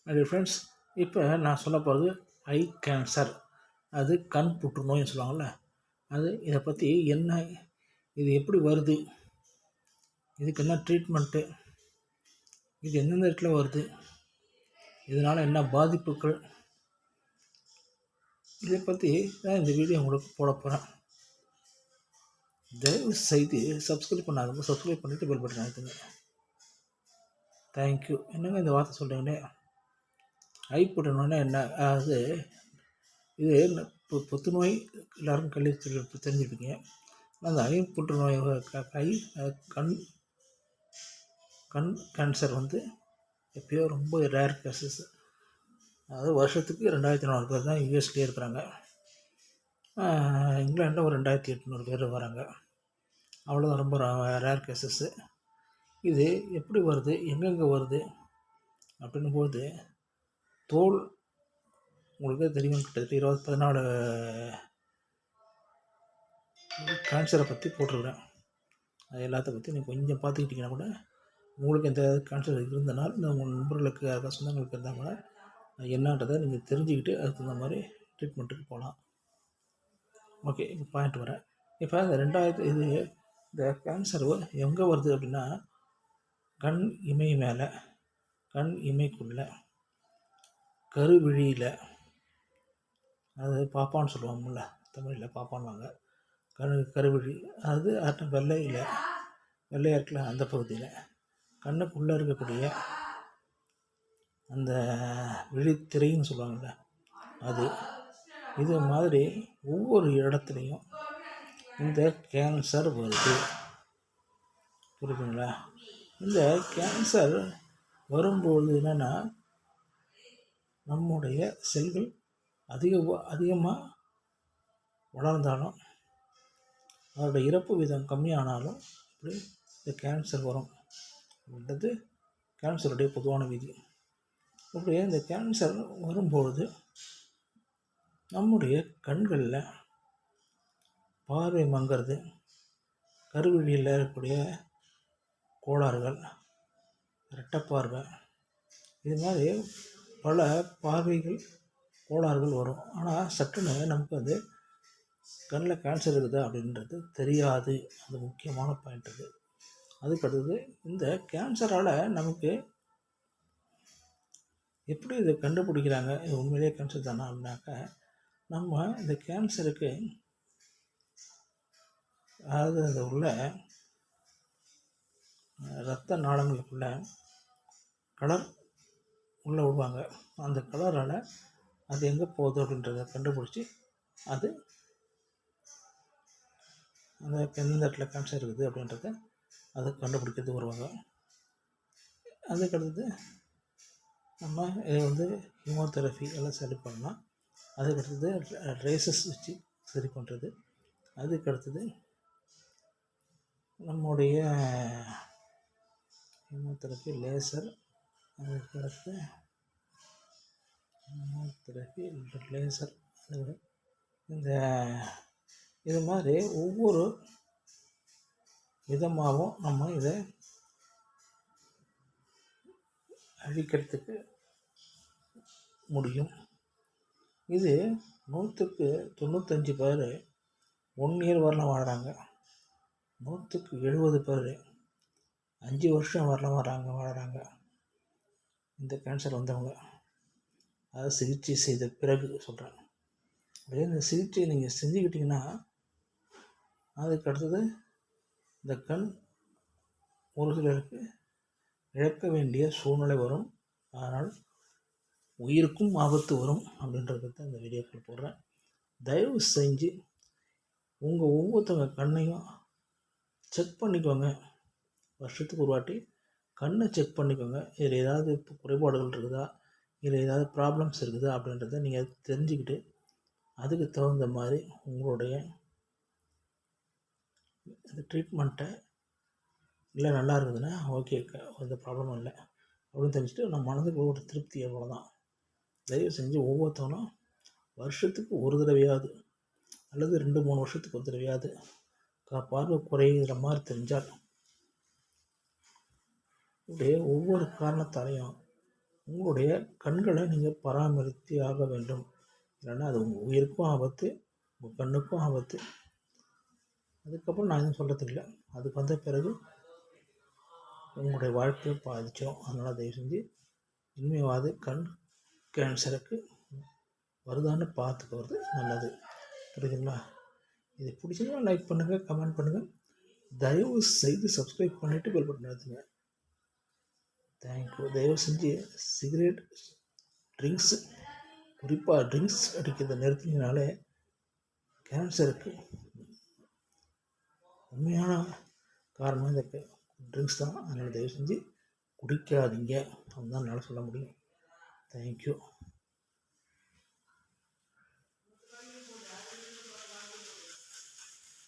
Dear friends, இப்போ நான் சொல்ல போகிறது ஐ கேன்சர். அது கண் புற்றுநோய்னு சொல்லுவாங்கள்ல. இதை பற்றி என்ன, இது எப்படி வருது, இதுக்கு என்ன ட்ரீட்மெண்ட்டு, இது எந்தெந்த இடத்துல வருது, இதனால் என்ன பாதிப்புகள், இதை பற்றி நான் இந்த வீடியோ உங்களுக்கு போட போகிறேன். தயவு செய்து சப்ஸ்கிரைப் பண்ணாதவங்க சப்ஸ்கிரைப் பண்ணிவிட்டு பெல் பட்டன் அழுத்துங்க. தேங்க்யூ. என்னங்க இந்த வார்த்தை சொல்கிறீங்களே, ஐ புற்றுநோய்னா என்ன? அதாவது இது புற்றுநோய் எல்லோரும் தெரிஞ்சுருப்பீங்க. அந்த ஐ புற்றுநோய் கண் கண் கேன்சர் எப்பயோ ரொம்ப ரேர் கேசஸ். அதாவது வருஷத்துக்கு 2400 பேர் தான் யூஎஸ்லேயே இருக்கிறாங்க. இங்கிலாண்டில் ஒரு 2800 பேர் வராங்க. அவ்வளோதான், ரொம்ப ரேர் கேசஸ்ஸு. இது எப்படி வருது, எங்கெங்கே வருது அப்படின்னும்போது, தோல் உங்களுக்கே தெரியும். கிட்டத்தட்ட 14 கேன்சரை பற்றி போட்டிருக்கிறேன். அது எல்லாத்த பற்றி நீங்கள் கொஞ்சம் பார்த்துக்கிட்டிங்கன்னா கூட உங்களுக்கு எந்த கேன்சர் இருந்தனால், இந்த உங்கள் நண்பர்களுக்கு யாருக்காவது சொந்தங்களுக்கு இருந்தால் கூட என்னன்றதை நீங்கள் தெரிஞ்சுக்கிட்டு அதுக்கு தகுந்த மாதிரி ட்ரீட்மெண்ட்டுக்கு போகலாம். ஓகே, இப்போ பாயிண்ட் வரேன். இப்போ இந்த கேன்சர் எங்கே வருது அப்படின்னா, கண் இமை மேலே, கண் இமைக்குள்ளே, கருவிழியில், அதாவது பாப்பான்னு சொல்லுவாங்கள்ல, தமிழில் பாப்பான்வாங்க, கருவிழி, அது வெள்ளையாக இருக்கல அந்த பகுதியில், கண்ணுக்குள்ளே இருக்கக்கூடிய அந்த விழித்திரைன்னு சொல்லுவாங்கள்ல, இது மாதிரி ஒவ்வொரு இடத்துலையும் இந்த கேன்சர் வருது. புரியுதுங்களா? இந்த கேன்சர் வரும்போது என்னென்னா, நம்முடைய செல்கள் அதிகமாக வளர்ந்தாலும், அதோட இறப்பு விதம் கம்மியானாலும் இப்படி இந்த கேன்சர் வரும் அப்படின்றது கேன்சருடைய பொதுவான விதி. இப்படி இந்த கேன்சர் வரும்பொழுது நம்முடைய கண்களில் பார்வை மங்கிறது, கருவிழியில் இருக்கக்கூடிய கோளாறுகள், இரட்டைப்பார்வை, இது மாதிரி பல பார்வைகள் கோளாறுகள் வரும். ஆனால் சட்டுன்னு நமக்கு கண்ணில் கேன்சர் இருக்குதா அப்படின்றது தெரியாது. அது முக்கியமான பாயிண்ட். அதுக்கடுத்தது, இந்த கேன்சரால் நமக்கு எப்படி இதை கண்டுபிடிக்கிறாங்க, இது உண்மையிலேயே கேன்சர் தானா அப்படின்னாக்கா, நம்ம இந்த கேன்சருக்கு அதாவது அது உள்ள இரத்த நாளங்களுக்குள்ள கலர் உள்ளே விடுவாங்க. அந்த கலரால் அது எங்கே போகுது அப்படின்றத கண்டுபிடிச்சி அது அந்த எந்த இடத்துல கேன்சர் இருக்குது அப்படின்றத அதை கண்டுபிடிக்கிறது வருவாங்க. அதுக்கடுத்தது நம்ம இதை ஹீமோதெரபி எல்லாம் சரி பண்ணலாம். அதுக்கடுத்தது ரேசஸ் வச்சு சரி பண்ணுறது. அதுக்கடுத்தது நம்முடைய ஹீமோதெரபி, லேசர், அதுக்கடுத்து ஹீமோதெரபி, லேசர், இது மாதிரி ஒவ்வொரு விதமாகவும் நம்ம இதை அழிக்கிறதுக்கு முடியும். இது 100க்கு 95 பேர் 1 இயர் வரலாம் வாழ்கிறாங்க. 100க்கு 70 பேர் 5 வருஷம் வரலாம் வாழ்கிறாங்க. இந்த கேன்சர் வந்தவங்க, அதாவது சிகிச்சை செய்த பிறகு சொல்கிறேன். அப்படியே இந்த சிகிச்சையை நீங்கள் செஞ்சுக்கிட்டிங்கன்னா, அதுக்கு அடுத்தது இந்த கண் ஒரு சிலருக்கு இழக்க வேண்டிய சூழ்நிலை வரும். அதனால் உயிருக்கும் ஆபத்து வரும் அப்படின்றத தான் இந்த வீடியோக்கள் போடுறேன். தயவு செஞ்சு உங்கள் ஒவ்வொருத்தவங்க கண்ணையும் செக் பண்ணிக்கோங்க. வருஷத்துக்கு ஒரு வாட்டி கண்ணை செக் பண்ணிக்கோங்க. இதில் ஏதாவது குறைபாடுகள் இருக்குதா, இதில் ஏதாவது ப்ராப்ளம்ஸ் இருக்குதா அப்படின்றத நீங்கள் தெரிஞ்சுக்கிட்டு அதுக்கு தகுந்த மாதிரி உங்களுடைய இந்த ட்ரீட்மெண்ட்டை, இல்லை நல்லா இருக்குதுன்னா ஓகே, எந்த ப்ராப்ளமும் இல்லை அப்படின்னு தெரிஞ்சுட்டு நம்ம மனதுக்கு ஒரு திருப்தி, அவ்வளோதான். தயவு செஞ்சு ஒவ்வொருத்தவனும் வருஷத்துக்கு ஒரு தடவையாவது அல்லது 2-3 வருஷத்துக்கு ஒரு தடவையாவது பார்வை குறைகிற மாதிரி தெரிஞ்சால், இப்படியே ஒவ்வொரு காரணத்தாலையும் உங்களுடைய கண்களை நீங்கள் பராமரித்து ஆக வேண்டும். இல்லைன்னா அது உங்கள் உயிருக்கும் ஆபத்து, உங்கள் கண்ணுக்கும் ஆபத்து. அதுக்கப்புறம் நான் எதுவும் சொல்கிறதுக்கு இல்லை. அதுக்கு வந்த பிறகு உங்களுடைய வாழ்க்கையை பாதிச்சிடும். அதனால் தயவு செஞ்சு இனிமேவாது கண் கேன்சருக்கு வருதான்னு பார்த்துக்கிறது நல்லது. புரியுதுங்களா? இது பிடிச்சதுன்னா லைக் பண்ணுங்கள், கமெண்ட் பண்ணுங்கள். தயவு செய்து சப்ஸ்கிரைப் பண்ணிவிட்டு பெல் பட்டன் அழுத்துங்க. தேங்க்யூ. தயவு செஞ்சு சிகரெட், ட்ரிங்க்ஸு, குறிப்பாக ட்ரிங்க்ஸ் அடிக்கிறத நிறுத்தினாலே கேன்சருக்கு உண்மையான காரணம் இந்த ட்ரிங்க்ஸ் தான். அதனால் தயவு செஞ்சு குடிக்காதீங்க. அதுதான் என்னால் சொல்ல முடியும். தேங்க்யூ.